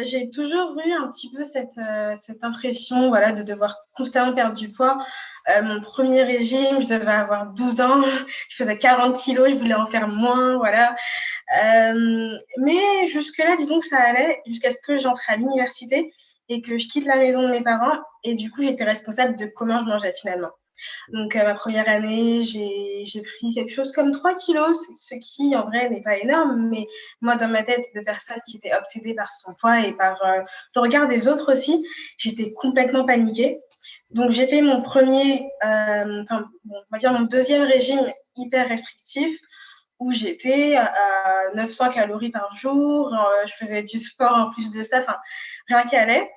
J'ai toujours eu un petit peu cette impression, voilà, de devoir constamment perdre du poids. Mon premier régime, je devais avoir 12 ans, je faisais 40 kilos, je voulais en faire moins, voilà. Mais jusque-là, disons que ça allait, jusqu'à ce que j'entre à l'université et que je quitte la maison de mes parents. Et du coup, j'étais responsable de comment je mangeais finalement. Donc, ma première année, j'ai pris quelque chose comme 3 kilos, ce qui, en vrai, n'est pas énorme. Mais moi, dans ma tête de personne qui était obsédée par son poids et par le regard des autres aussi, j'étais complètement paniquée. Donc, j'ai fait mon premier, on va dire mon deuxième régime hyper restrictif où j'étais à 900 calories par jour. Je faisais du sport en plus de ça, enfin, rien qui allait.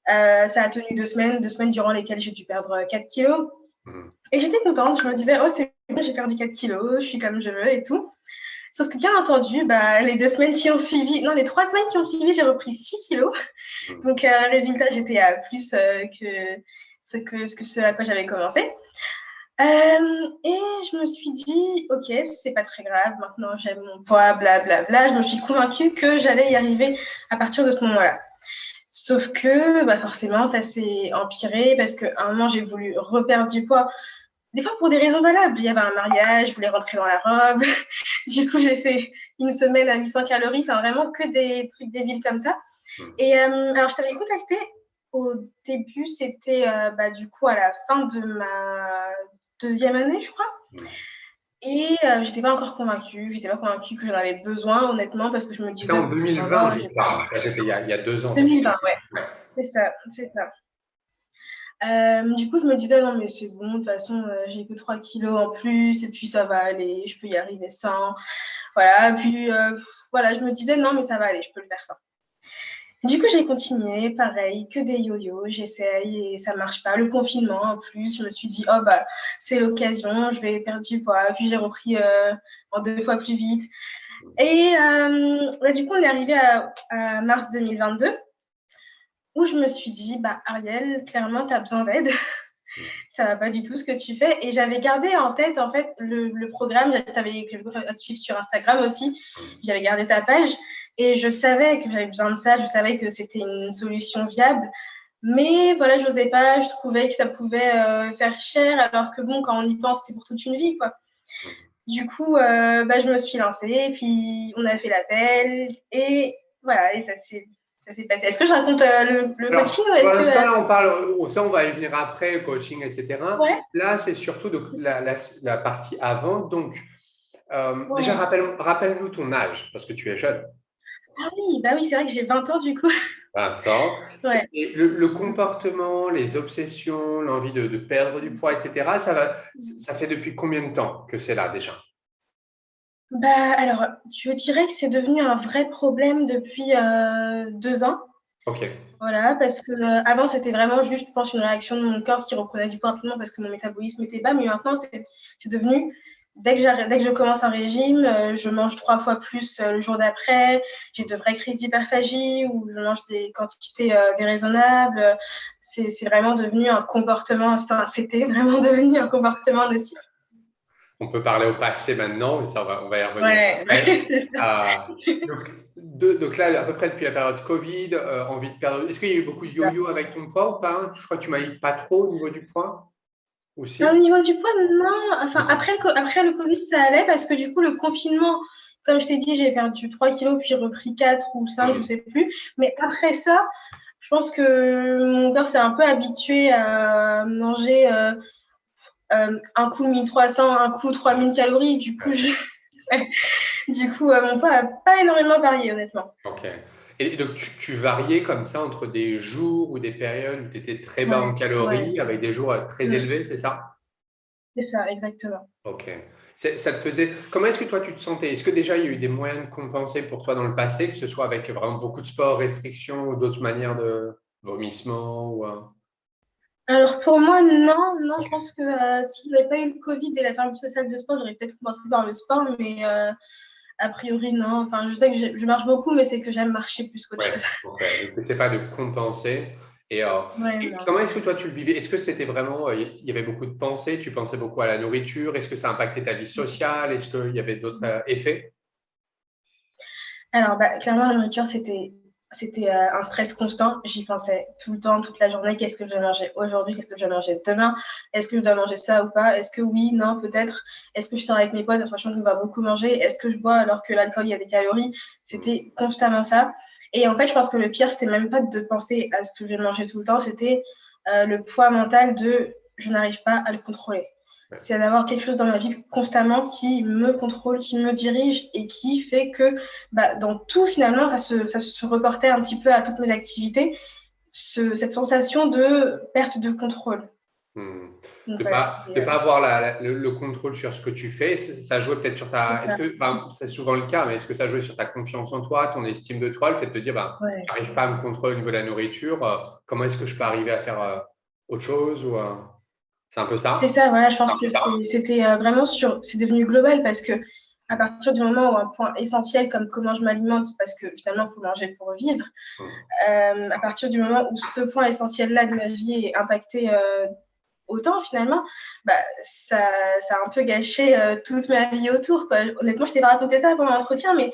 Ça a tenu 2 semaines durant lesquelles j'ai dû perdre 4 kilos. Mhm. Et j'étais contente, je me disais, oh, c'est bon, j'ai perdu 4 kilos, je suis comme je veux et tout. Sauf que bien entendu, les 2 semaines qui ont suivi, non, les 3 semaines qui ont suivi, j'ai repris 6 kilos. Mhm. Donc, résultat, j'étais à plus que ce à quoi j'avais commencé. Et je me suis dit, ok, c'est pas très grave, maintenant j'aime mon poids, blablabla. Je me suis convaincue que j'allais y arriver à partir de ce moment-là. Sauf que forcément, ça s'est empiré parce qu'à un moment, j'ai voulu reperdre du poids. Des fois, pour des raisons valables. Il y avait un mariage, je voulais rentrer dans la robe. Du coup, j'ai fait une semaine à 800 calories, enfin vraiment que des trucs débiles comme ça. Mhm. Et alors, je t'avais contacté au début, c'était du coup à la fin de ma deuxième année, je crois. Mhm. Et j'étais pas encore convaincue. J'étais pas convaincue que j'en avais besoin, honnêtement, parce que je me C'était disais, en bon, ça 2020, va, je j'ai crois, perdu. hein. Ça, c'était il y a 2 ans. 2020, ouais, Ouais. c'est ça, c'est ça. Du coup, je me disais, non, mais c'est bon, de toute façon, j'ai que 3 kilos en plus, et puis ça va aller, je peux y arriver sans. Voilà, puis voilà, je me disais, non, mais ça va aller, je peux le faire sans. Du coup, j'ai continué, pareil, que des yo-yo, j'essaye et ça marche pas. Le confinement, en plus, je me suis dit, oh c'est l'occasion, je vais perdre du poids. Puis j'ai repris en 2 fois plus vite. Et du coup, on est arrivé à mars 2022, où je me suis dit, Ariel, clairement, tu as besoin d'aide. Ça va pas du tout ce que tu fais. Et j'avais gardé en tête, en fait, le programme. J'avais à te suivre sur Instagram aussi. J'avais gardé ta page. Et je savais que j'avais besoin de ça. Je savais que c'était une solution viable. Mais voilà, je n'osais pas. Je trouvais que ça pouvait faire cher. Alors que bon, quand on y pense, c'est pour toute une vie, quoi. Du coup, je me suis lancée. Puis on a fait l'appel. Et voilà, et ça s'est passé. Est-ce que je raconte le coaching Alors, ou pour est-ce que. l'instant, là, on parle, ça, on va y venir après, coaching, etc. Ouais, Là, c'est surtout la partie avant. Donc, déjà, ouais. rappelle-nous ton âge, parce que tu es jeune. Ah oui, oui, c'est vrai que j'ai 20 ans du coup. 20 ans. Ouais. Et le comportement, les obsessions, l'envie de perdre du poids, etc., ça fait depuis combien de temps que c'est là déjà? Alors, je dirais que c'est devenu un vrai problème depuis 2 ans. Ok. Voilà, parce que avant, c'était vraiment juste, je pense, une réaction de mon corps qui reprenait du poids rapidement parce que mon métabolisme était bas. Mais maintenant, c'est devenu, dès que je commence un régime, je mange 3 fois plus le jour d'après. J'ai de vraies crises d'hyperphagie où je mange des quantités déraisonnables. C'est vraiment devenu un comportement, c'était vraiment devenu un comportement nocif. On peut parler au passé maintenant, mais ça, on va y revenir Ouais, après. c'est ça. Euh, donc là, à peu près depuis la période Covid, envie de perdre. Est-ce qu'il y a eu beaucoup de yo-yo avec ton poids ou pas, hein? Je crois que tu m'as dit pas trop au niveau du poids Au aussi. niveau du poids, non. Enfin, après le Covid, ça allait parce que du coup, le confinement, comme je t'ai dit, j'ai perdu 3 kilos, puis repris 4 ou 5, je Hmm. sais plus. Mais après ça, je pense que mon corps s'est un peu habitué à manger un coup 1300, un coup 3000 calories. Du coup, Ouais. mon poids n'a pas énormément varié, honnêtement. Ok. Et donc, tu variais comme ça entre des jours ou des périodes où tu étais très bas en Ouais, ouais. calories avec des jours très Mm. élevés, c'est ça? C'est ça, exactement. Ok. Ça te faisait. Comment est-ce que toi tu te sentais? Est-ce que déjà il y a eu des moyens de compenser pour toi dans le passé, que ce soit avec vraiment beaucoup de sport, restrictions ou d'autres manières de vomissement ou, Alors pour moi, non, non, je Ok. pense que s'il n'y avait pas eu le Covid et la fermeture des salles de sport, j'aurais peut-être commencé par le sport, mais a priori, non. Enfin, je sais que je marche beaucoup, mais c'est que j'aime marcher plus qu'autre Ouais. chose. Ok. Donc c'est pas de compenser. Et, Ouais, et non. comment est-ce que toi tu le vivais? Est-ce que c'était vraiment, il y avait beaucoup de pensées, tu pensais beaucoup à la nourriture? Est-ce que ça impactait ta vie sociale? Est-ce qu'il y avait d'autres effets? Alors, clairement, la nourriture, c'était c'était un stress constant. J'y pensais tout le temps, toute la journée. Qu'est-ce que je vais manger aujourd'hui? Qu'est-ce que je vais manger demain? Est-ce que je dois manger ça ou pas? Est-ce que oui, non, peut-être? Est-ce que je sors avec mes potes, sachant qu'on va beaucoup manger? Est-ce que je bois alors que l'alcool, il y a des calories? C'était constamment ça. Et en fait, je pense que le pire, c'était même pas de penser à ce que je vais manger tout le temps, c'était le poids mental de je n'arrive pas à le contrôler. C'est d'avoir quelque chose dans ma vie constamment qui me contrôle, qui me dirige et qui fait que dans tout, finalement, ça se reportait un petit peu à toutes mes activités, cette sensation de perte de contrôle. De pas avoir le contrôle sur ce que tu fais, ça joue peut-être sur ta. Est-ce que, enfin, c'est souvent le cas, mais est-ce que ça joue sur ta confiance en toi, ton estime de toi, le fait de te dire, j'arrive pas à me contrôler au niveau de la nourriture, comment est-ce que je peux arriver à faire autre chose ou, c'est un peu ça? C'est ça, voilà, je pense que c'était vraiment c'est devenu global parce que à partir du moment où un point essentiel comme comment je m'alimente, parce que finalement, il faut manger pour vivre, à partir du moment où ce point essentiel-là de ma vie est impacté autant finalement, ça a un peu gâché toute ma vie autour, quoi. Honnêtement, je t'ai pas raconté ça pendant l'entretien, mais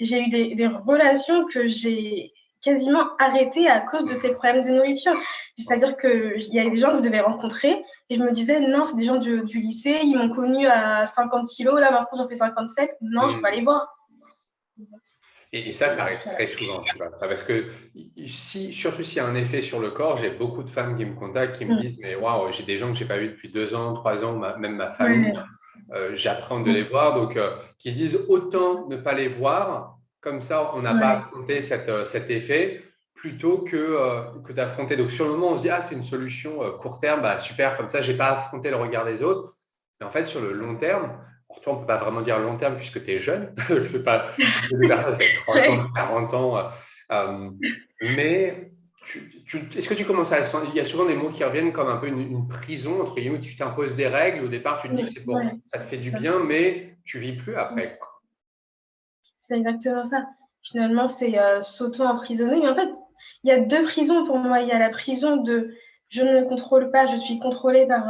j'ai eu des relations que j'ai quasiment arrêtées à cause de ces problèmes de nourriture. C'est-à-dire qu'il y a des gens que je devais rencontrer et je me disais, non, c'est des gens du lycée, ils m'ont connue à 50 kilos, là maintenant j'en fais 57, non, je peux pas les voir. Et ça arrive très souvent, tu vois, ça, parce que surtout s'il y a un effet sur le corps, j'ai beaucoup de femmes qui me contactent, qui me disent, mais waouh, j'ai des gens que j'ai pas vus depuis 2 ans, 3 ans, même ma famille, j'apprends de les voir, donc qui se disent autant ne pas les voir, comme ça on n'a pas affronté cet effet, plutôt que d'affronter. Donc sur le moment, on se dit, ah, c'est une solution court terme, super, comme ça, j'ai pas affronté le regard des autres. Mais en fait, sur le long terme, pour toi, on ne peut pas vraiment dire long terme puisque tu es jeune. C'est pas ça fait 30 ans, 40 ans. Mais est-ce que tu commences à le sentir? Il y a souvent des mots qui reviennent comme un peu une prison, entre guillemets, où tu t'imposes des règles. Au départ, tu te dis que c'est bon, ça te fait du bien, mais tu vis plus après. C'est exactement ça. Finalement, c'est s'auto-emprisonner. Mais en fait, il y a deux prisons pour moi. Il y a la prison de je ne me contrôle pas, je suis contrôlée par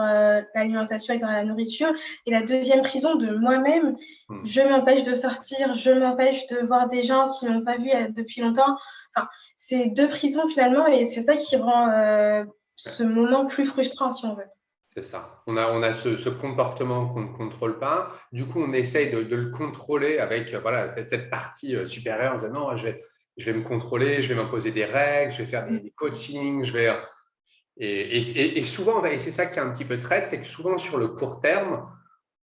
l'alimentation et par la nourriture. Et la deuxième prison de moi-même, je m'empêche de sortir, je m'empêche de voir des gens qui ne m'ont pas vu depuis longtemps. Enfin, c'est deux prisons finalement et c'est ça qui rend ce moment plus frustrant si on veut. C'est ça. On a ce comportement qu'on ne contrôle pas. Du coup, on essaye de le contrôler avec voilà, cette partie supérieure en disant non, je vais me contrôler, je vais m'imposer des règles, je vais faire des coachings, et souvent, et c'est ça qui est un petit peu traite, c'est que souvent sur le court terme,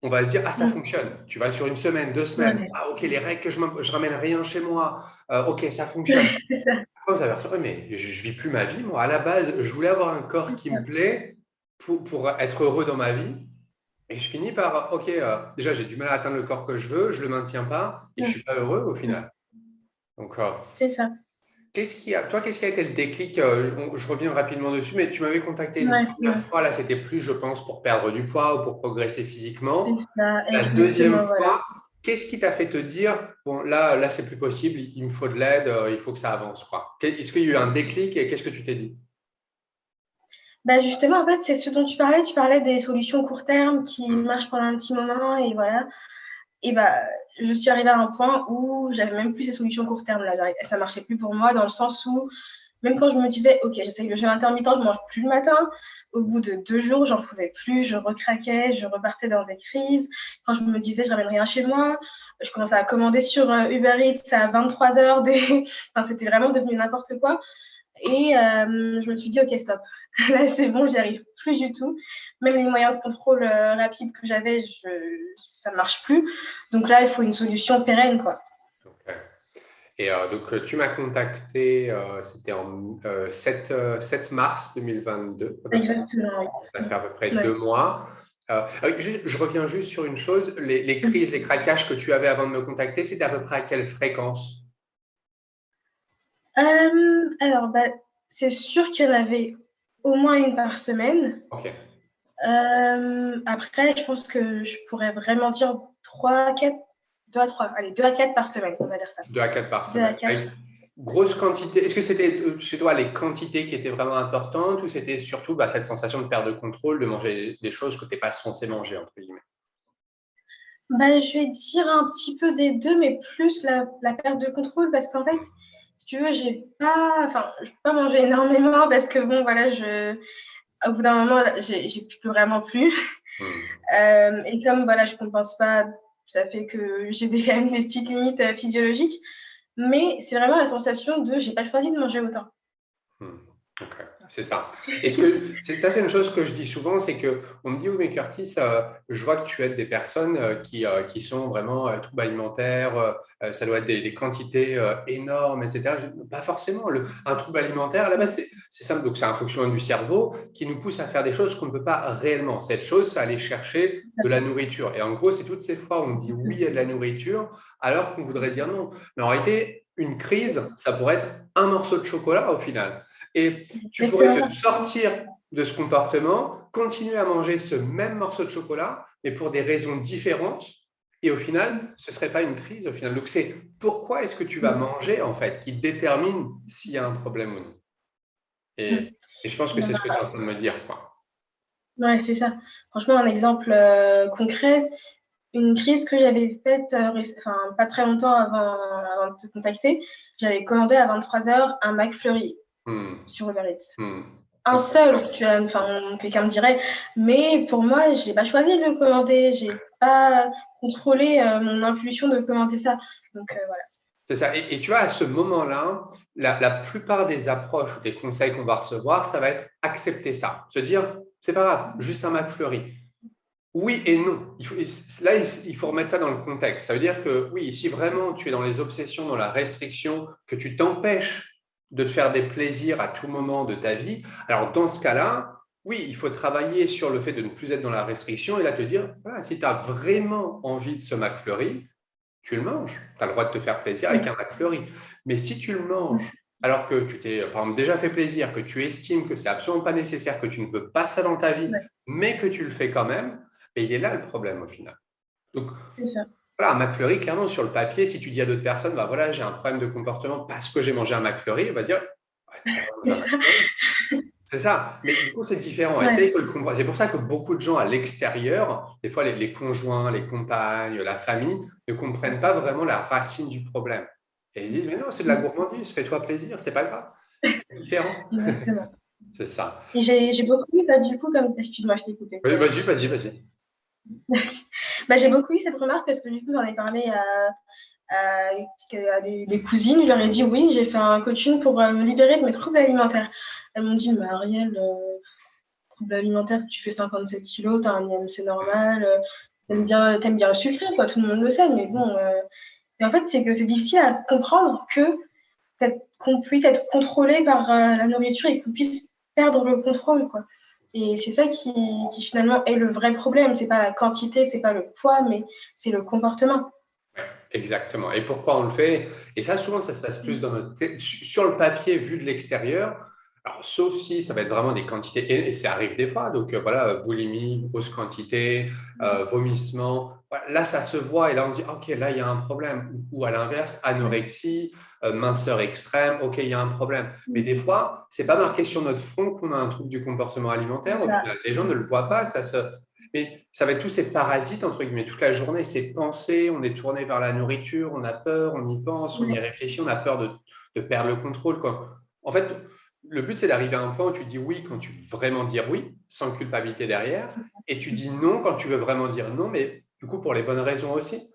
on va se dire ah, ça fonctionne. Tu vas sur une semaine, 2 semaines, ah, ok, les règles que je ramène rien chez moi, ok, ça fonctionne. Mais je vis plus ma vie, moi. À la base, je voulais avoir un corps qui me plaît pour être heureux dans ma vie. Et je finis par, ok, déjà, j'ai du mal à atteindre le corps que je veux, je ne le maintiens pas et je ne suis pas heureux au final. Donc, c'est ça. qu'est-ce qui a été le déclic? Je reviens rapidement dessus, mais tu m'avais contacté une première fois. Là, c'était plus, je pense, pour perdre du poids ou pour progresser physiquement. C'est ça, La deuxième fois, voilà. qu'est-ce qui t'a fait te dire, bon, là, c'est plus possible, il me faut de l'aide, il faut que ça avance, quoi. Est-ce qu'il y a eu un déclic et qu'est-ce que tu t'es dit? Justement, en fait, c'est ce dont tu parlais des solutions court terme qui marchent pendant un petit moment et voilà. Et je suis arrivée à un point où j'avais même plus ces solutions court terme là. Ça marchait plus pour moi dans le sens où même quand je me disais ok, j'essaye le jeûne intermittent, je mange plus le matin. Au bout de 2 jours, j'en pouvais plus, je recraquais, je repartais dans des crises. Quand je me disais je ramène rien chez moi, je commençais à commander sur Uber Eats à 23h. Enfin, c'était vraiment devenu n'importe quoi. Et je me suis dit, ok, stop. Là, c'est bon, j'y arrive plus du tout. Même les moyens de contrôle rapide que j'avais, ça ne marche plus. Donc là, il faut une solution pérenne, quoi. Okay. Et donc, tu m'as contacté, c'était en 7 mars 2022. Exactement. Ça fait à peu près 2 mois. Je reviens juste sur une chose. Les crises, les craquages que tu avais avant de me contacter, c'était à peu près à quelle fréquence? Alors, c'est sûr qu'il y en avait au moins une par semaine. Ok. Après, je pense que je pourrais vraiment dire 3, 4, 2 à 3, allez, 2 à 4 par semaine, on va dire ça. 2 à 4 par 2 à semaine. 4. Avec grosse quantité. Est-ce que c'était chez toi les quantités qui étaient vraiment importantes ou c'était surtout cette sensation de perte de contrôle, de manger des choses que tu n'es pas censé manger, entre guillemets? Je vais dire un petit peu des deux, mais plus la perte de contrôle, parce qu'en fait, si tu veux, je peux pas manger énormément parce que bon, voilà, au bout d'un moment, j'ai plus vraiment plus. Et comme voilà, je compense pas, ça fait que j'ai quand même des petites limites physiologiques. Mais c'est vraiment la sensation de j'ai pas choisi de manger autant. Ok, c'est ça. Ça, c'est une chose que je dis souvent, c'est que on me dit, oui, mais Curtis, je vois que tu aides des personnes qui sont vraiment troubles alimentaires, ça doit être des quantités énormes, etc. Pas forcément. Un trouble alimentaire, là-bas, c'est simple. Donc, c'est un fonctionnement du cerveau qui nous pousse à faire des choses qu'on ne peut pas réellement. Cette chose, c'est aller chercher de la nourriture. Et en gros, c'est toutes ces fois où on dit oui à de la nourriture, alors qu'on voudrait dire non. Mais en réalité, une crise, ça pourrait être un morceau de chocolat au final. Et tu pourrais te sortir de ce comportement, continuer à manger ce même morceau de chocolat, mais pour des raisons différentes. Et au final, ce ne serait pas une crise au final. Donc, c'est pourquoi est-ce que tu vas manger, en fait, qui détermine s'il y a un problème ou non. Et je pense que c'est ce que tu es en train de me dire, quoi. Ouais, c'est ça. Franchement, un exemple concret, une crise que j'avais faite pas très longtemps avant de te contacter, j'avais commandé à 23h un McFlurry sur Uber Eats. Un seul, quelqu'un me dirait, mais pour moi, je n'ai pas choisi de le commander, je n'ai pas contrôlé mon impulsion de commander ça. Donc voilà. C'est ça. Et tu vois, à ce moment-là, la plupart des approches ou des conseils qu'on va recevoir, ça va être accepter ça. Se dire, c'est pas grave, juste un McFlurry. Oui et non. Il faut remettre ça dans le contexte. Ça veut dire que oui, si vraiment tu es dans les obsessions, dans la restriction, que tu t'empêches de te faire des plaisirs à tout moment de ta vie, alors dans ce cas-là, oui, il faut travailler sur le fait de ne plus être dans la restriction et là te dire, voilà, si tu as vraiment envie de ce McFlurry, tu le manges. Tu as le droit de te faire plaisir avec un McFlurry. Mais si tu le manges alors que tu t'es par exemple, déjà fait plaisir, que tu estimes que c'est absolument pas nécessaire, que tu ne veux pas ça dans ta vie, mais que tu le fais quand même, et il est là le problème au final. Donc, voilà, un McFlurry, clairement, sur le papier, si tu dis à d'autres personnes, bah voilà, j'ai un problème de comportement parce que j'ai mangé un McFlurry, on va dire, c'est ça. Mais du coup, c'est différent. Et ça, il faut le comprendre. C'est pour ça que beaucoup de gens à l'extérieur, des fois les conjoints, les compagnes, la famille, ne comprennent pas vraiment la racine du problème. Et ils disent, mais non, c'est de la gourmandise, fais-toi plaisir, c'est pas grave. C'est différent. Exactement. C'est ça. Et j'ai beaucoup eu, du coup, comme. Excuse-moi, je t'ai coupé. Vas-y. J'ai beaucoup eu cette remarque parce que du coup, j'en ai parlé à des cousines. Je leur ai dit oui, j'ai fait un coaching pour me libérer de mes troubles alimentaires. Elles m'ont dit, mais Ariel, troubles alimentaires, tu fais 57 kilos, t'as un IMC normal, t'aimes bien le sucré, quoi, tout le monde le sait, mais bon. Mais en fait, c'est que c'est difficile à comprendre qu'on puisse être contrôlé par la nourriture et qu'on puisse perdre le contrôle, quoi. Et c'est ça qui finalement est le vrai problème. C'est pas la quantité, c'est pas le poids, mais c'est le comportement. Exactement. Et pourquoi on le fait? Et ça, souvent, ça se passe plus dans notre tête. Sur le papier, vu de l'extérieur. Alors, sauf si ça va être vraiment des quantités, et ça arrive des fois. Donc, voilà, boulimie, grosse quantité, vomissement. Voilà, là, ça se voit et là, on se dit, OK, là, il y a un problème. Ou à l'inverse, anorexie, minceur extrême, OK, il y a un problème. Mais des fois, c'est pas marqué sur notre front qu'on a un trouble du comportement alimentaire. Au final, les gens ne le voient pas. Mais ça va être tous ces parasites, entre guillemets, toute la journée, ces pensées, on est tourné vers la nourriture, on a peur, on y pense, on y réfléchit, on a peur de perdre le contrôle, quoi. En fait, le but, c'est d'arriver à un point où tu dis oui quand tu veux vraiment dire oui, sans culpabilité derrière, et tu dis non quand tu veux vraiment dire non, mais du coup, pour les bonnes raisons aussi.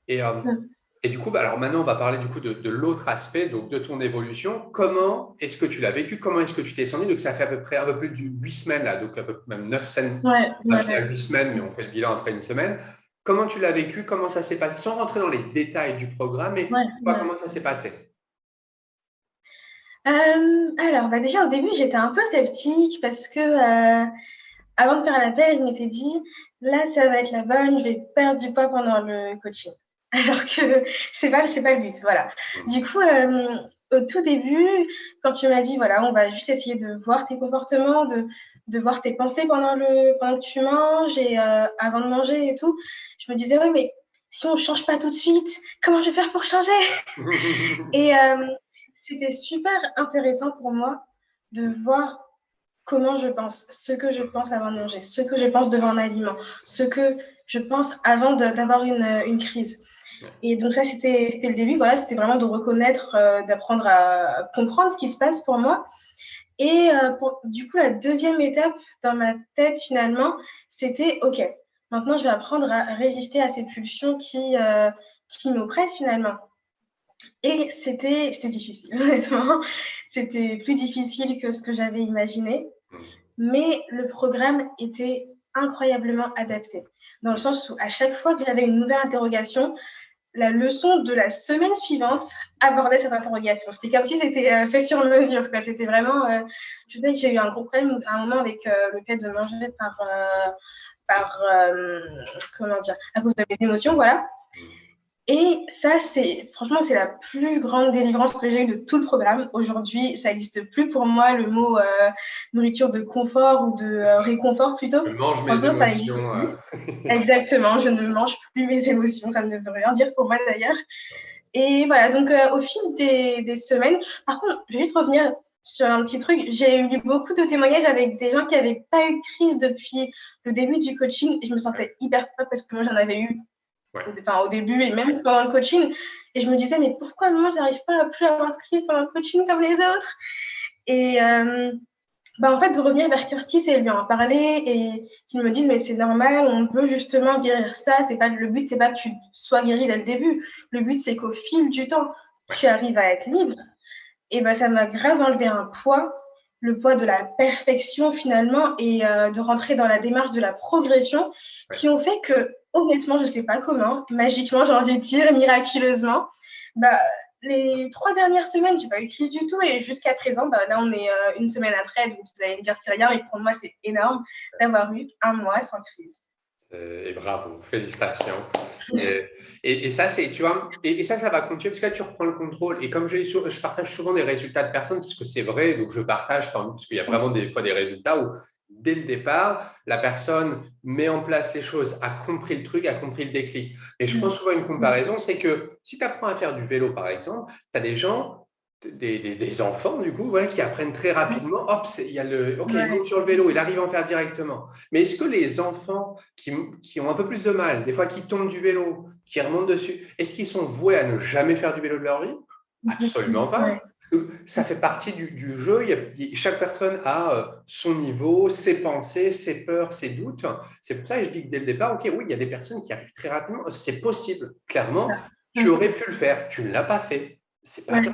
Et du coup, alors maintenant, on va parler du coup de l'autre aspect, donc de ton évolution. Comment est-ce que tu l'as vécu? Comment est-ce que tu t'es senti? Donc, ça fait à peu près un peu plus de 8 semaines, là, donc à peu près même 9 semaines. On a fini à 8 semaines, mais on fait le bilan après une semaine. Comment tu l'as vécu? Comment ça s'est passé? Sans rentrer dans les détails du programme, mais comment ça s'est passé? Alors, déjà, au début, j'étais un peu sceptique parce que avant de faire l'appel, je m'étais dit, là, ça va être la bonne, je vais perdre du poids pendant le coaching. Alors que c'est pas le but, voilà. Du coup, au tout début, quand tu m'as dit, voilà, on va juste essayer de voir tes comportements, de voir tes pensées pendant que tu manges et avant de manger et tout, je me disais, oui, mais si on ne change pas tout de suite, comment je vais faire pour changer? Et c'était super intéressant pour moi de voir comment je pense, ce que je pense avant de manger, ce que je pense devant un aliment, ce que je pense avant d'avoir une crise. Et donc ça, c'était le début. Voilà, c'était vraiment de reconnaître, d'apprendre à comprendre ce qui se passe pour moi. Et du coup, la deuxième étape dans ma tête, finalement, c'était, OK, maintenant, je vais apprendre à résister à ces pulsions qui m'oppressent, finalement. Et c'était difficile, honnêtement. C'était plus difficile que ce que j'avais imaginé. Mais le programme était incroyablement adapté. Dans le sens où à chaque fois que j'avais une nouvelle interrogation, la leçon de la semaine suivante abordait cette interrogation. C'était comme si c'était fait sur mesure. Quoi. C'était vraiment. Je sais que j'ai eu un gros problème à un moment avec le fait de manger par comment dire, à cause de mes émotions, voilà. Et ça, franchement, c'est la plus grande délivrance que j'ai eue de tout le programme. Aujourd'hui, ça n'existe plus pour moi, le mot nourriture de confort ou de réconfort plutôt. Je mange mes Franchement, ça n'existe émotions. plus. Exactement, je ne mange plus mes émotions, ça ne veut rien dire pour moi d'ailleurs. Et voilà, donc au fil des semaines, par contre, je vais juste revenir sur un petit truc. J'ai eu beaucoup de témoignages avec des gens qui n'avaient pas eu de crise depuis le début du coaching et je me sentais hyper coupable parce que moi j'en avais eu au début et même pendant le coaching. Et je me disais, mais pourquoi moi j'arrive pas à plus avoir de crise pendant le coaching comme les autres? Et en fait, de revenir vers Curtis et lui en parler et qu'il me dise, mais c'est normal, on peut justement guérir ça. Le but, c'est pas que tu sois guéri dès le début. Le but, c'est qu'au fil du temps, tu arrives à être libre. Et ça m'a grave enlevé un poids, le poids de la perfection finalement, et de rentrer dans la démarche de la progression, qui ont fait que, honnêtement, je sais pas comment, magiquement, j'ai envie de dire, miraculeusement, les 3 dernières semaines, j'ai pas eu de crise du tout. Et jusqu'à présent, là, on est une semaine après. Donc, vous allez me dire, c'est rien. Mais pour moi, c'est énorme d'avoir eu un mois sans crise. Et bravo, félicitations. Et ça, c'est, tu vois, et ça va continuer parce que là, tu reprends le contrôle. Et comme je partage souvent des résultats de personnes, parce que c'est vrai, donc je partage, parce qu'il y a vraiment des fois des résultats où, dès le départ, la personne met en place les choses, a compris le truc, a compris le déclic. Et je prends souvent une comparaison, c'est que si tu apprends à faire du vélo, par exemple, tu as des gens des enfants, du coup, voilà, qui apprennent très rapidement. Hop, il y a il monte sur le vélo, il arrive à en faire directement. Mais est-ce que les enfants qui ont un peu plus de mal, des fois qui tombent du vélo, qui remontent dessus, est-ce qu'ils sont voués à ne jamais faire du vélo de leur vie? Absolument pas. Donc, ça fait partie du jeu. Chaque personne a son niveau, ses pensées, ses peurs, ses doutes. C'est pour ça que je dis que dès le départ, OK, oui, il y a des personnes qui arrivent très rapidement. C'est possible, clairement. Tu aurais pu le faire, tu ne l'as pas fait. C'est pas grave,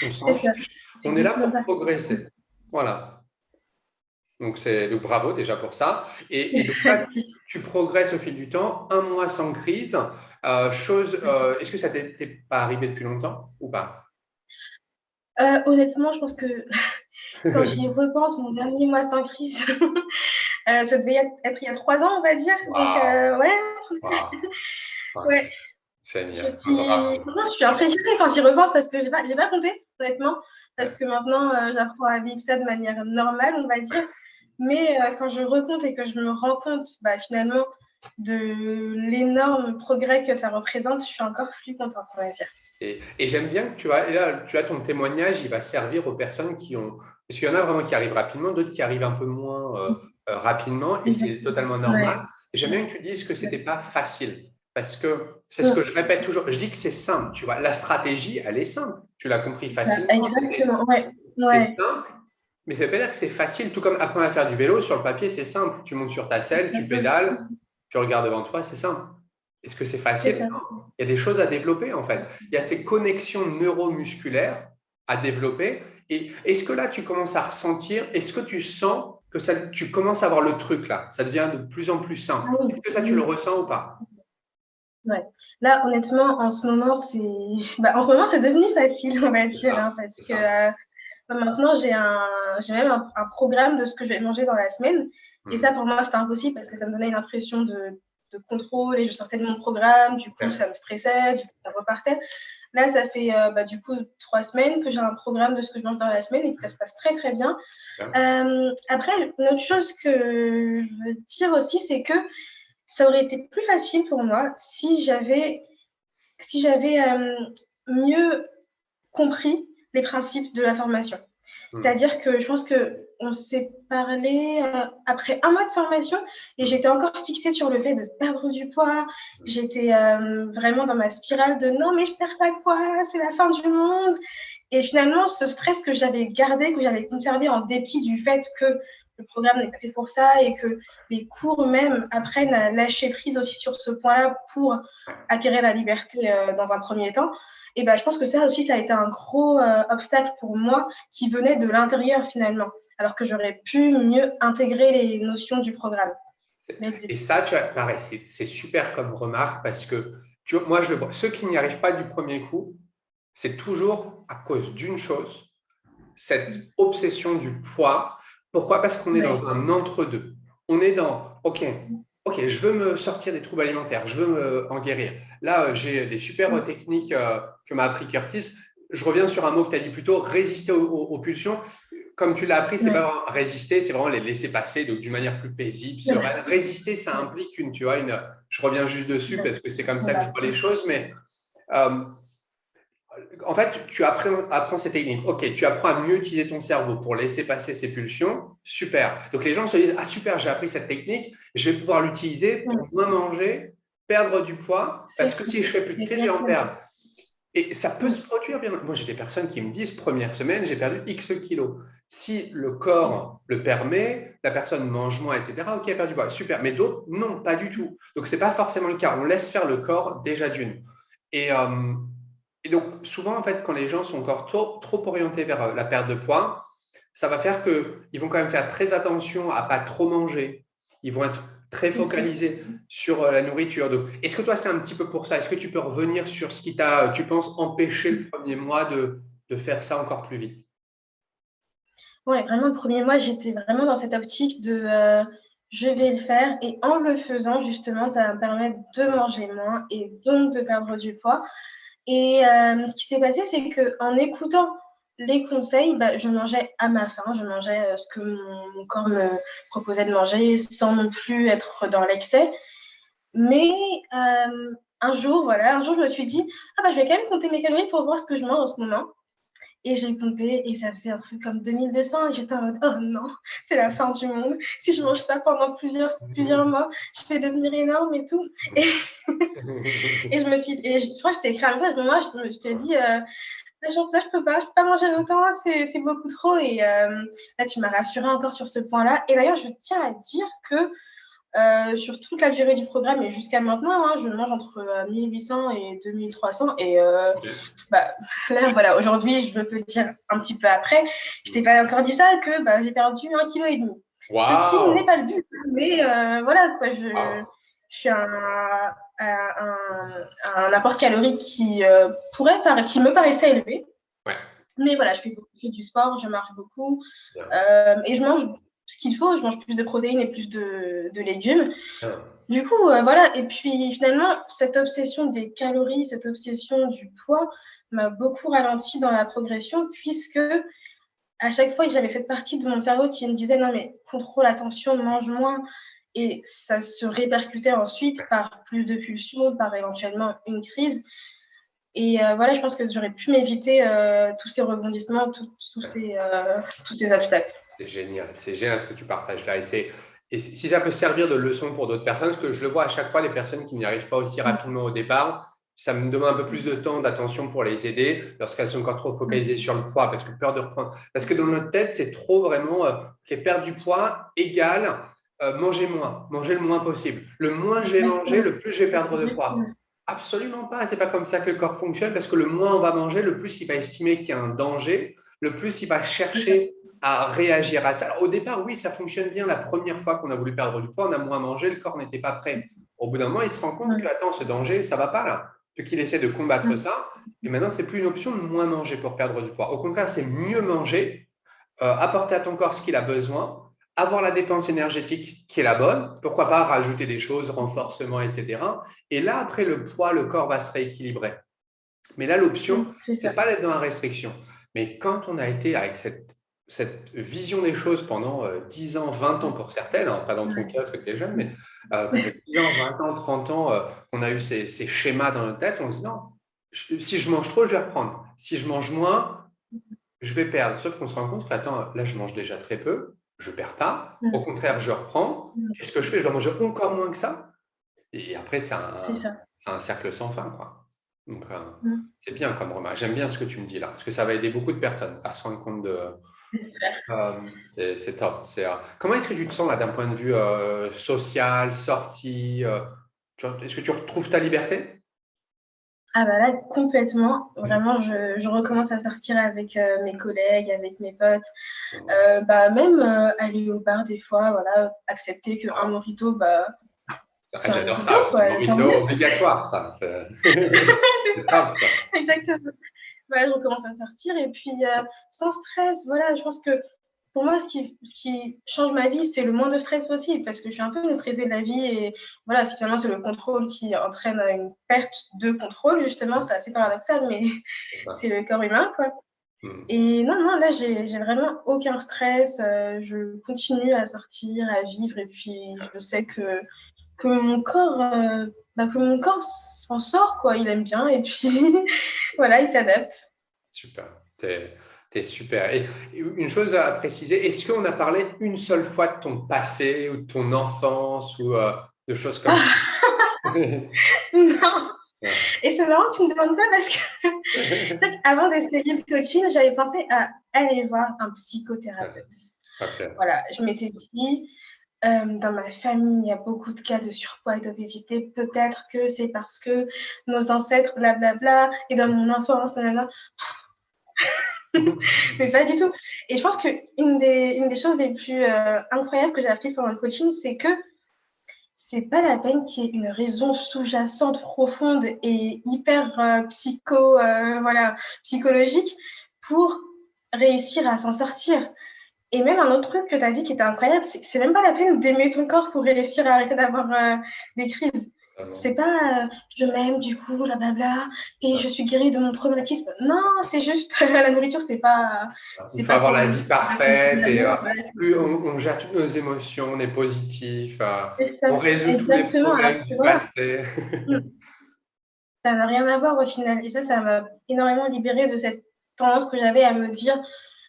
on s'en fiche. On est là pour progresser. Voilà. Donc bravo déjà pour ça. Et donc là, tu progresses au fil du temps, un mois sans crise. Est-ce que ça t'est pas arrivé depuis longtemps ou pas? Honnêtement, je pense que quand j'y repense, mon dernier mois sans crise, ça devait être il y a 3 ans, on va dire. Wow. Donc, ouais. Wow. Ouais. Génial. Je suis impressionnée quand j'y repense parce que j'ai pas compté, honnêtement, parce que maintenant, j'apprends à vivre ça de manière normale, on va dire. Mais quand je recompte et que je me rends compte, finalement, de l'énorme progrès que ça représente, je suis encore plus contente, on va dire. Et j'aime bien que tu as ton témoignage, il va servir aux personnes qui ont. Parce qu'il y en a vraiment qui arrivent rapidement, d'autres qui arrivent un peu moins rapidement, et c'est totalement normal. Et j'aime bien que tu dises que ce n'était pas facile. Parce que c'est ce que je répète toujours. Je dis que c'est simple, tu vois. La stratégie, elle est simple. Tu l'as compris facilement. Exactement, ouais. C'est simple, mais ça ne veut pas dire que c'est facile. Tout comme apprendre à faire du vélo, sur le papier, c'est simple. Tu montes sur ta selle, tu pédales, tu regardes devant toi, c'est simple. Est-ce que c'est facile? Non. Il y a des choses à développer, en fait. Il y a ces connexions neuromusculaires à développer. Et est-ce que là, tu commences à ressentir, est-ce que tu sens que tu commences à avoir le truc là? Ça devient de plus en plus simple. Est-ce que ça, tu le ressens ou pas? Ouais. Là, honnêtement, en ce moment, c'est devenu facile, on va dire, hein, parce que maintenant, j'ai même un programme de ce que je vais manger dans la semaine. Et ça, pour moi, c'était impossible parce que ça me donnait une impression de contrôle et je sortais de mon programme. Du coup, ça me stressait, du coup, ça repartait. Là, ça fait du coup 3 semaines que j'ai un programme de ce que je mange dans la semaine et que ça se passe très, très bien. Après, une autre chose que je veux dire aussi, c'est que ça aurait été plus facile pour moi si j'avais mieux compris les principes de la formation. C'est-à-dire que je pense qu'on s'est parlé après un mois de formation et j'étais encore fixée sur le fait de perdre du poids. J'étais vraiment dans ma spirale de non, mais je perds pas de poids, c'est la fin du monde. Et finalement, ce stress que j'avais gardé, que j'avais conservé en dépit du fait que le programme n'est pas fait pour ça et que les cours même apprennent à lâcher prise aussi sur ce point-là pour acquérir la liberté dans un premier temps. Et ben, je pense que ça aussi, ça a été un gros obstacle pour moi qui venait de l'intérieur finalement, alors que j'aurais pu mieux intégrer les notions du programme. Et ça, tu vois, pareil, c'est super comme remarque parce que tu vois, moi, je le vois. Ceux qui n'y arrivent pas du premier coup, c'est toujours à cause d'une chose, cette obsession du poids. Pourquoi? Parce qu'on est dans un entre-deux. On est dans, ok, je veux me sortir des troubles alimentaires, je veux me en guérir. Là, j'ai des super techniques que m'a appris Curtis. Je reviens sur un mot que tu as dit plus tôt, résister aux pulsions. Comme tu l'as appris, c'est pas vraiment résister, c'est vraiment les laisser passer, donc d'une manière plus paisible, sereine. Résister, ça implique je reviens juste dessus parce que c'est comme ça que je vois les choses, mais en fait, tu apprends ces techniques. Ok, tu apprends à mieux utiliser ton cerveau pour laisser passer ces pulsions. Super. Donc les gens se disent, ah super, j'ai appris cette technique, je vais pouvoir l'utiliser pour moins manger, perdre du poids, parce que si je fais plus de crise, je vais en perdre. Et ça peut se produire bien. Moi, j'ai des personnes qui me disent, première semaine, j'ai perdu X kilos. Si le corps le permet, la personne mange moins, etc., ok, elle a perdu du poids. Super. Mais d'autres, non, pas du tout. Donc, ce n'est pas forcément le cas. On laisse faire le corps déjà d'une. Et, et donc, souvent, en fait, quand les gens sont encore trop orientés vers la perte de poids, ça va faire qu'ils vont quand même faire très attention à ne pas trop manger. Ils vont être très focalisés sur la nourriture. Donc, est-ce que toi, c'est un petit peu pour ça? Est-ce que tu peux revenir sur ce qui t'a, tu penses, empêché le premier mois de faire ça encore plus vite? Ouais, vraiment, le premier mois, j'étais vraiment dans cette optique de je vais le faire. Et en le faisant, justement, ça va me permettre de manger moins et donc de perdre du poids. Et ce qui s'est passé, c'est qu'en écoutant les conseils, bah, je mangeais à ma faim, je mangeais ce que mon corps me proposait de manger sans non plus être dans l'excès. Mais un jour, voilà, un jour, je me suis dit, ah bah, je vais quand même compter mes calories pour voir ce que je mange en ce moment. Et j'ai compté et ça faisait un truc comme 2200 et j'étais en mode, oh non, c'est la fin du monde. Si je mange ça pendant plusieurs mois, je vais devenir énorme et tout. Et, et je crois que je t'ai écrit un message, mais moi, je t'ai dit, genre, là, je peux pas manger autant, c'est beaucoup trop. Et là, tu m'as rassurée encore sur ce point-là. Et d'ailleurs, je tiens à dire que sur toute la durée du programme et jusqu'à maintenant, hein, je mange entre 1800 et 2300. Et bah, là, voilà, aujourd'hui, je peux dire un petit peu après, je t'ai pas encore dit ça, que bah, j'ai perdu 1,5 kg. Ce qui Waouh! n'est pas le but. Mais voilà, quoi, je suis un apport calorique qui, qui me paraissait élevé. Ouais. Mais voilà, je fais du sport, je marche beaucoup et je mange ce qu'il faut. Je mange plus de protéines et plus de légumes. Du coup, voilà. Et puis finalement, cette obsession des calories, cette obsession du poids m'a beaucoup ralenti dans la progression puisque à chaque fois, j'avais cette partie de mon cerveau qui me disait non mais contrôle, attention, mange moins. Et ça se répercutait ensuite par plus de pulsions, par éventuellement une crise. Et voilà, je pense que j'aurais pu m'éviter tous ces rebondissements, tous ces obstacles. C'est génial ce que tu partages là. Et si ça peut servir de leçon pour d'autres personnes, parce que je le vois à chaque fois, les personnes qui n'y arrivent pas aussi rapidement au départ, ça me demande un peu plus de temps, d'attention pour les aider lorsqu'elles sont encore trop focalisées sur le poids, parce que peur de reprendre. Parce que dans notre tête, c'est trop vraiment perdre du poids égale manger moins, manger le moins possible. Le moins je vais manger, le plus je vais perdre de poids. Absolument pas. C'est pas comme ça que le corps fonctionne, parce que le moins on va manger, le plus il va estimer qu'il y a un danger, le plus il va chercher à réagir à ça. Alors, au départ, oui, ça fonctionne bien. La première fois qu'on a voulu perdre du poids, on a moins mangé, le corps n'était pas prêt. Au bout d'un moment, il se rend compte que, attends, ce danger, ça va pas là. Donc, il essaie de combattre ça. Et maintenant, c'est plus une option de moins manger pour perdre du poids. Au contraire, c'est mieux manger, apporter à ton corps ce qu'il a besoin, avoir la dépense énergétique qui est la bonne. Pourquoi pas rajouter des choses, renforcement, etc. Et là, après, le poids, le corps va se rééquilibrer. Mais là, l'option, c'est pas d'être dans la restriction. Mais quand on a été avec cette vision des choses pendant 10 ans, 20 ans pour certaines, hein, pas dans ton cas parce que tu es jeune, mais quand 10 ans, 20 ans, 30 ans, qu'on a eu ces schémas dans notre tête, on se dit non, si je mange trop, je vais reprendre. Si je mange moins, je vais perdre. Sauf qu'on se rend compte que, attends, là, je mange déjà très peu, je ne perds pas. Au Mm. contraire, je reprends. Mm. Qu'est-ce que je fais? Je dois manger encore moins que ça. Et après, c'est C'est ça. un cercle sans fin, quoi. Donc, Mm. c'est bien comme remarque. J'aime bien ce que tu me dis là, parce que ça va aider beaucoup de personnes à se rendre compte de. J'espère. C'est top. Comment est-ce que tu te sens là d'un point de vue social, sortie est-ce que tu retrouves ta liberté? Ah bah là, complètement. Vraiment, je recommence à sortir avec mes collègues, avec mes potes. Bah, même aller au bar des fois, voilà, accepter qu'un Ah, mojito, bah, c'est un j'adore mojito, ça. C'est un quoi, tant mojito mieux. obligatoire, ça. C'est C'est ça, top, ça. exactement. Voilà, je recommence à sortir et puis sans stress, voilà, je pense que pour moi, ce qui change ma vie, c'est le moins de stress possible parce que je suis un peu une stressée de la vie et voilà, finalement, c'est le contrôle qui entraîne une perte de contrôle, justement, c'est assez paradoxal, mais C'est ça. c'est le corps humain, quoi. Hmm. Et non, non, là, j'ai vraiment aucun stress. Je continue à sortir, à vivre, et puis je sais que mon corps, que mon corps s'en sort, quoi. Il aime bien, et puis voilà, il s'adapte. Super. T'es super. Et une chose à préciser, est-ce qu'on a parlé une seule fois de ton passé ou de ton enfance ou de choses comme ça? Ah, non. Ah. Et c'est marrant que tu me demandes ça parce que c'est vrai qu'avant d'essayer le coaching, j'avais pensé à aller voir un psychothérapeute. Ok. Voilà, je m'étais dit, dans ma famille, il y a beaucoup de cas de surpoids et d'obésité. Peut-être que c'est parce que nos ancêtres, blablabla, et dans mon enfance, nanana. Mais pas du tout. Et je pense qu'une des choses les plus incroyables que j'ai apprises pendant le coaching, c'est que c'est pas la peine qu'il y ait une raison sous-jacente, profonde et hyper voilà, psychologique pour réussir à s'en sortir. Et même un autre truc que tu as dit qui était incroyable, c'est que c'est même pas la peine d'aimer ton corps pour réussir à arrêter d'avoir des crises. Vraiment. C'est pas je m'aime du coup, blablabla, et je suis guérie de mon traumatisme. Non, c'est juste la nourriture, Il c'est faut pas avoir ton, la vie c'est pas ton parfaite et amour. Voilà, plus on gère toutes nos émotions, on est positif, c'est ça, on résout tous les exactement. Alors problèmes que du voilà, passé. ça n'a rien à voir au final. Et ça m'a énormément libérée de cette tendance que j'avais à me dire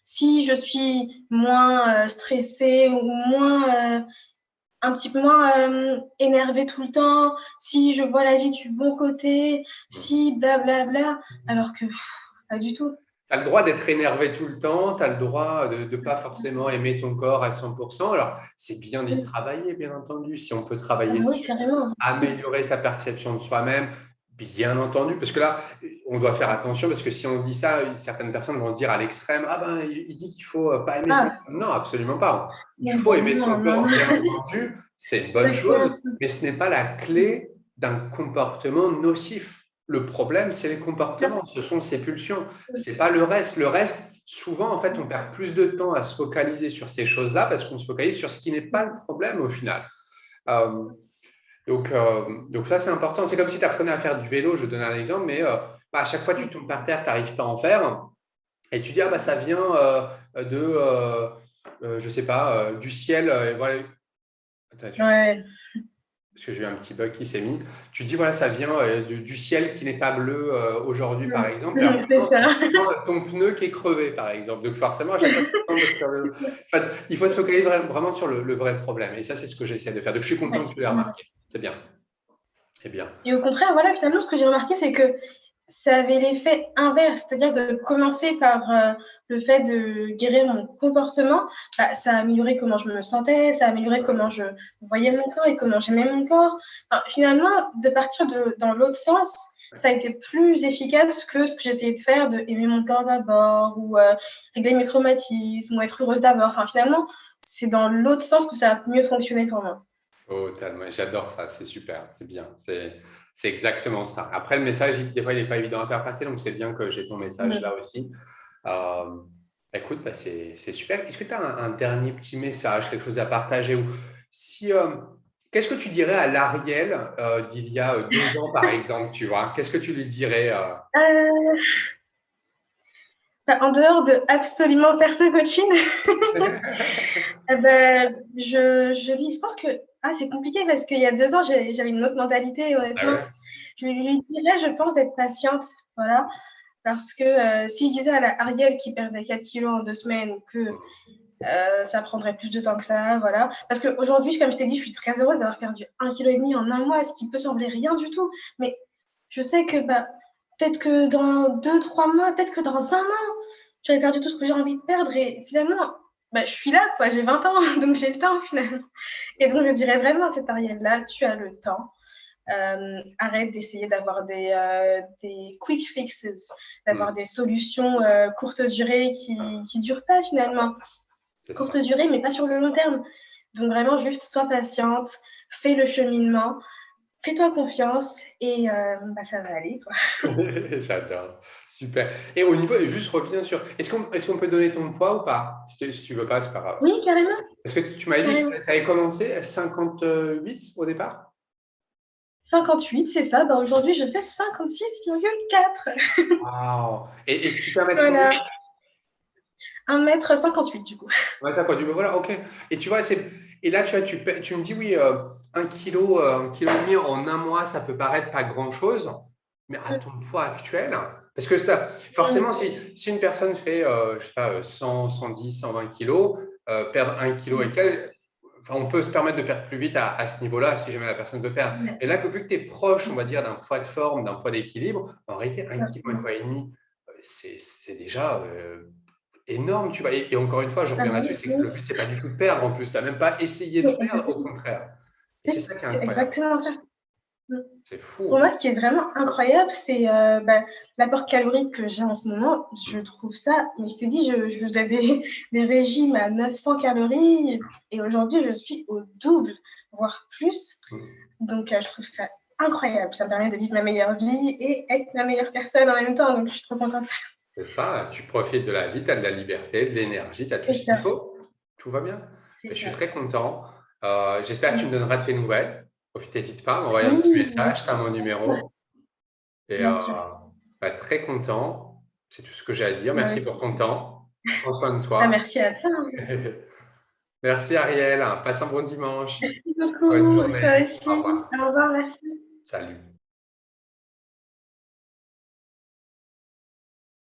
si je suis moins stressée ou moins un petit peu moins énervée tout le temps, si je vois la vie du bon côté, si blablabla, alors que pas du tout. Tu as le droit d'être énervé tout le temps, tu as le droit de ne pas forcément aimer ton corps à 100%. Alors, c'est bien d'y travailler, bien entendu, si on peut Ah travailler bah oui, dessus, carrément. améliorer sa perception de soi-même, bien entendu, parce que là, on doit faire attention, parce que si on dit ça, certaines personnes vont se dire à l'extrême, ah ben, il dit qu'il faut pas aimer son Ah, corps. Non, absolument pas. Il non, faut bah aimer son non, non, corps, non. bien entendu, c'est une bonne chose, Exactement. mais ce n'est pas la clé d'un comportement nocif. Le problème, c'est les comportements, ce sont ces pulsions. C'est pas le reste. Le reste, souvent, en fait, on perd plus de temps à se focaliser sur ces choses-là parce qu'on se focalise sur ce qui n'est pas le problème au final. Euh, donc ça, c'est important. C'est comme si tu apprenais à faire du vélo, je donne un exemple, mais à chaque fois que tu tombes par terre, tu n'arrives pas à en faire. Et tu dis, ah bah ça vient je sais pas, du ciel. Voilà. Attends, Ouais, parce que j'ai eu un petit bug qui s'est mis. Tu dis, voilà, ça vient du ciel qui n'est pas bleu aujourd'hui, par exemple. Alors c'est maintenant, ça. tu prends ton pneu qui est crevé, par exemple. Donc forcément, à chaque fois que tu tombes sur le. En fait, il faut se focaliser vraiment sur le vrai problème. Et ça, c'est ce que j'essaie de faire. Donc je suis content Ouais. que tu l'aies remarqué. C'est bien. C'est bien. Et au contraire, voilà, finalement, ce que j'ai remarqué, c'est que ça avait l'effet inverse, c'est-à-dire de commencer par le fait de guérir mon comportement, bah, ça a amélioré comment je me sentais, ça a amélioré comment je voyais mon corps et comment j'aimais mon corps. Enfin, finalement, de partir dans l'autre sens, ça a été plus efficace que ce que j'essayais de faire, de aimer mon corps d'abord, ou régler mes traumatismes, ou être heureuse d'abord. Enfin, finalement, c'est dans l'autre sens que ça a mieux fonctionné pour moi. Totalement. J'adore ça. C'est super. C'est bien. C'est exactement ça. Après, le message, des fois, il n'est pas évident à faire passer. Donc, c'est bien que j'ai ton message là Mm. aussi. Euh, écoute, bah, c'est super. Est-ce que tu as un dernier petit message, quelque chose à partager ou si, qu'est-ce que tu dirais à l'Ariel d'il y a 2 ans, par exemple, tu vois? Qu'est-ce que tu lui dirais Euh, en dehors de absolument faire ce coaching, eh ben, je pense que c'est compliqué parce qu'il y a 2 ans, j'avais une autre mentalité, Ah honnêtement. ouais? Je lui dirais, je pense, d'être patiente. Voilà. Parce que si je disais à la Ariel qui perdait 4 kilos en 2 semaines que ça prendrait plus de temps que ça, voilà. Parce qu'aujourd'hui, comme je t'ai dit, je suis très heureuse d'avoir perdu 1,5 kg en un mois, ce qui peut sembler rien du tout. Mais je sais que peut-être que dans 2, 3 mois, peut-être que dans un an, j'aurais perdu tout ce que j'ai envie de perdre. Et finalement, je suis là, quoi. J'ai 20 ans, donc j'ai le temps finalement. Et donc, je dirais vraiment à cette Ariel-là, tu as le temps. Arrête d'essayer d'avoir des quick fixes, d'avoir des solutions courte durée qui ne durent pas finalement. Courte durée, mais pas sur le long terme. Donc vraiment, juste sois patiente, fais le cheminement, fais-toi confiance et ça va aller, quoi. J'adore. Super. Et au niveau, juste reviens sur, est-ce qu'on peut donner ton poids ou pas? Si tu veux pas, c'est pas grave. Oui, carrément. Est-ce que tu m'avais dit que tu avais commencé à 58 au départ? 58, c'est ça. Aujourd'hui, je fais 56,4. Wow. Et tu fais 1 mètre Voilà. combien? 1,58 m du coup. Ouais, ça, quoi. Voilà, ok. Et tu vois, et là, tu me dis, oui, 1 kilo, 1,5 kg en un mois, ça peut paraître pas grand-chose, mais à ton poids actuel, parce que ça, forcément, si une personne fait, je sais pas, 100, 110, 120 kilos, perdre 1 kilo et quelques, enfin, on peut se permettre de perdre plus vite à ce niveau-là, si jamais la personne veut perdre. Et là, vu que tu es proche, on va dire, d'un poids de forme, d'un poids d'équilibre, en réalité, 1 kilo, 1,5 kg, c'est déjà énorme, tu vois. Et encore une fois, je reviens là-dessus, c'est que le but, c'est pas du tout de perdre en plus. Tu n'as même pas essayé de perdre, au contraire. Et c'est ça qui est C'est incroyable. exactement ça. C'est fou. Pour moi, ce qui est vraiment incroyable, c'est l'apport calorique que j'ai en ce moment. Je trouve ça, mais je t'ai dit, je faisais des régimes à 900 calories et aujourd'hui, je suis au double, voire plus. Donc, je trouve ça incroyable. Ça me permet de vivre ma meilleure vie et être ma meilleure personne en même temps. Donc, je suis trop contente. C'est ça, tu profites de la vie, tu as de la liberté, de l'énergie, tu as tout ce qu'il faut. Tout va bien. Je suis très content. J'espère que tu me donneras de tes nouvelles. N'hésite pas à m'envoyer un petit message, tu as mon numéro. Et Bien sûr. très content. C'est tout ce que j'ai à dire. Merci pour ton temps. Prends soin de Ah, toi. merci à toi. Merci Ariel. Passe un bon dimanche. Merci Bonne beaucoup. Toi journée. aussi. Au revoir. Au revoir, merci. Salut.